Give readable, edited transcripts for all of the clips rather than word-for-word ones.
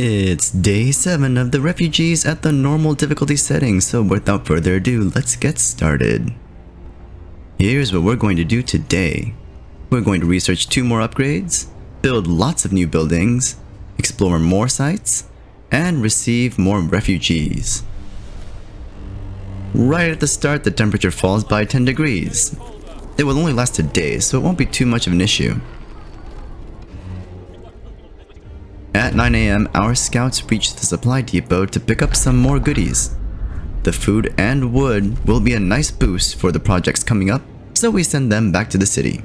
It's day 7 of the refugees at the normal difficulty setting, so without further ado, let's get started. Here's what we're going to do today. We're going to research 2 more upgrades, build lots of new buildings, explore more sites, and receive more refugees. Right at the start, the temperature falls by 10 degrees. It will only last a day, so it won't be too much of an issue. At 9 AM, our scouts reach the supply depot to pick up some more goodies. The food and wood will be a nice boost for the projects coming up, so we send them back to the city.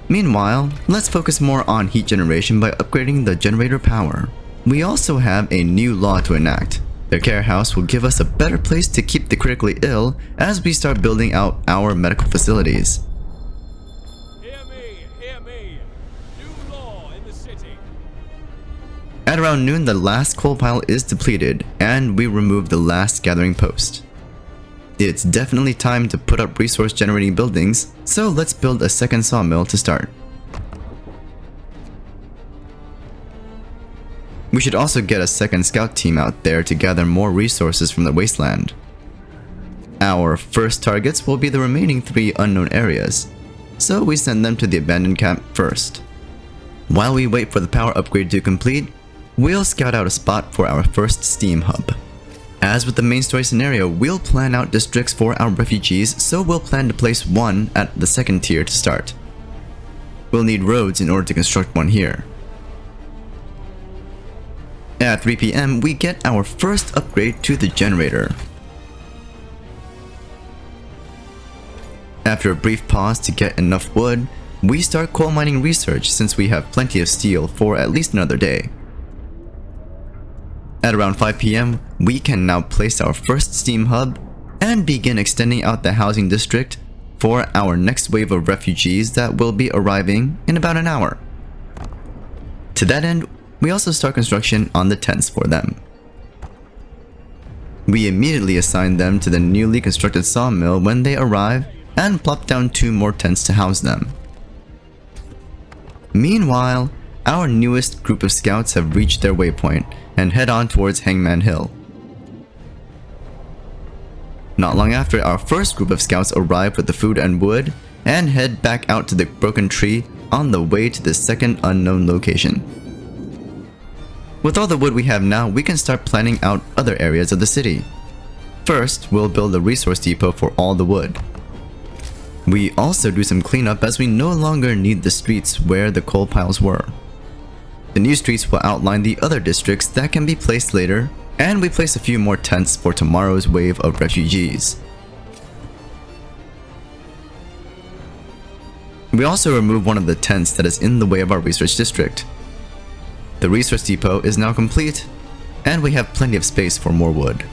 Meanwhile, let's focus more on heat generation by upgrading the generator power. We also have a new law to enact. The care house will give us a better place to keep the critically ill as we start building out our medical facilities. At around noon, the last coal pile is depleted, and we remove the last gathering post. It's definitely time to put up resource generating buildings, so let's build a second sawmill to start. We should also get a second scout team out there to gather more resources from the wasteland. Our first targets will be the remaining 3 unknown areas, so we send them to the abandoned camp first. While we wait for the power upgrade to complete, we'll scout out a spot for our first steam hub. As with the main story scenario, we'll plan out districts for our refugees, so we'll plan to place one at the second tier to start. We'll need roads in order to construct one here. At 3 PM, we get our first upgrade to the generator. After a brief pause to get enough wood, we start coal mining research since we have plenty of steel for at least another day. At around 5 PM, we can now place our first steam hub and begin extending out the housing district for our next wave of refugees that will be arriving in about an hour. To that end, we also start construction on the tents for them. We immediately assign them to the newly constructed sawmill when they arrive and plop down 2 more tents to house them. Meanwhile, our newest group of scouts have reached their waypoint and head on towards Hangman Hill. Not long after, our first group of scouts arrive with the food and wood and head back out to the broken tree on the way to the second unknown location. With all the wood we have now, we can start planning out other areas of the city. First, we'll build a resource depot for all the wood. We also do some cleanup as we no longer need the streets where the coal piles were. The new streets will outline the other districts that can be placed later, and we place a few more tents for tomorrow's wave of refugees. We also remove one of the tents that is in the way of our research district. The resource depot is now complete, and we have plenty of space for more wood.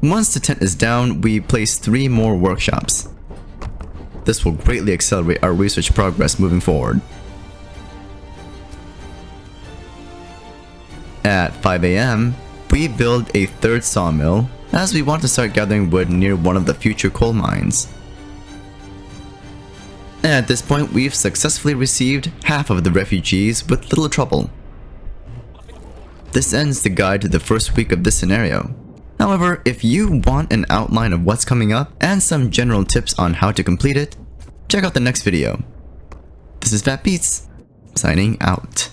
Once the tent is down, we place 3 more workshops. This will greatly accelerate our research progress moving forward. At 5 AM, we build a 3rd sawmill as we want to start gathering wood near one of the future coal mines. At this point, we've successfully received half of the refugees with little trouble. This ends the guide to the first week of this scenario. However, if you want an outline of what's coming up and some general tips on how to complete it, check out the next video. This is Fat Beats, signing out.